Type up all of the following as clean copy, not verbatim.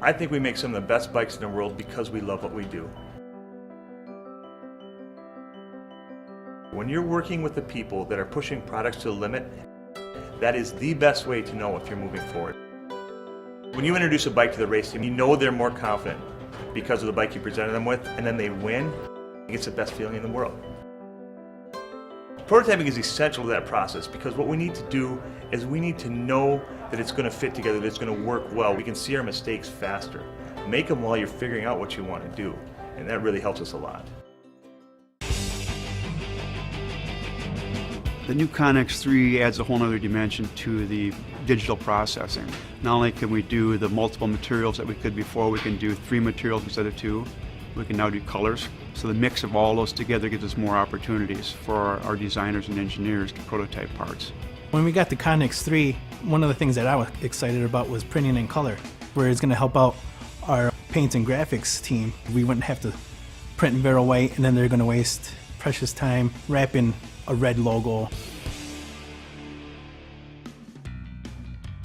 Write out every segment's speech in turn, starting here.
I think we make some of the best bikes in the world because we love what we do. When you're working with the people that are pushing products to the limit, that is the best way to know if you're moving forward. When you introduce a bike to the race team, you know they're more confident because of the bike you presented them with, and then they win, it's the best feeling in the world. Prototyping is essential to that process because what we need to do is we need to know that it's going to fit together, that it's going to work well. We can see our mistakes faster. Make them while you're figuring out what you want to do, and that really helps us a lot. The new Connex3 adds a whole other dimension to the digital processing. Not only can we do the multiple materials that we could before, we can do 3 materials instead of 2. We can now do colors. So the mix of all those together gives us more opportunities for our designers and engineers to prototype parts. When we got the Connex3, one of the things that I was excited about was printing in color, where it's going to help out our paint and graphics team. We wouldn't have to print in Vero white, and then they're going to waste precious time wrapping a red logo.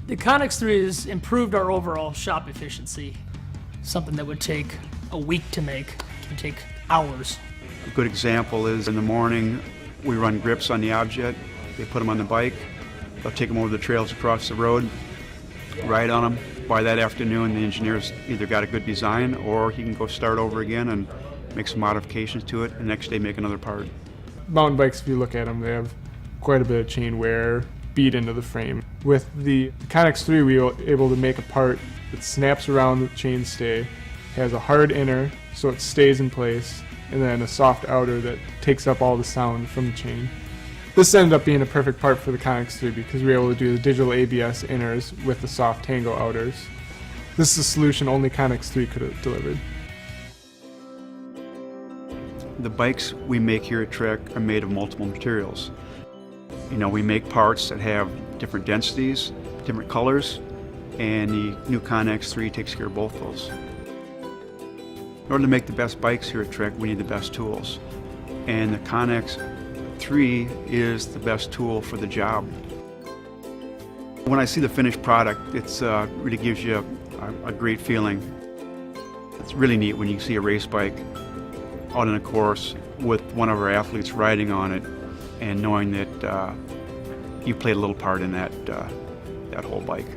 The Connex3 has improved our overall shop efficiency. Something that would take a week to make can take hours. A good example is in the morning we run grips on the object, they put them on the bike, they'll take them over the trails across the road, ride on them. By that afternoon the engineer's either got a good design or he can go start over again and make some modifications to it, and the next day make another part. Mountain bikes, if you look at them, they have quite a bit of chain wear beat into the frame. With the Connex3, we were able to make a part that snaps around the chainstay, has a hard inner so it stays in place, and then a soft outer that takes up all the sound from the chain. This ended up being a perfect part for the Connex3 because we were able to do the digital ABS inners with the soft Tango outers. This is a solution only Connex3 could have delivered. The bikes we make here at Trek are made of multiple materials. You know, we make parts that have different densities, different colors, and the new Connex3 takes care of both those. In order to make the best bikes here at Trek, we need the best tools. And the Connex3 is the best tool for the job. When I see the finished product, it really gives you a great feeling. It's really neat when you see a race bike out on a course with one of our athletes riding on it and knowing that you played a little part in that whole bike.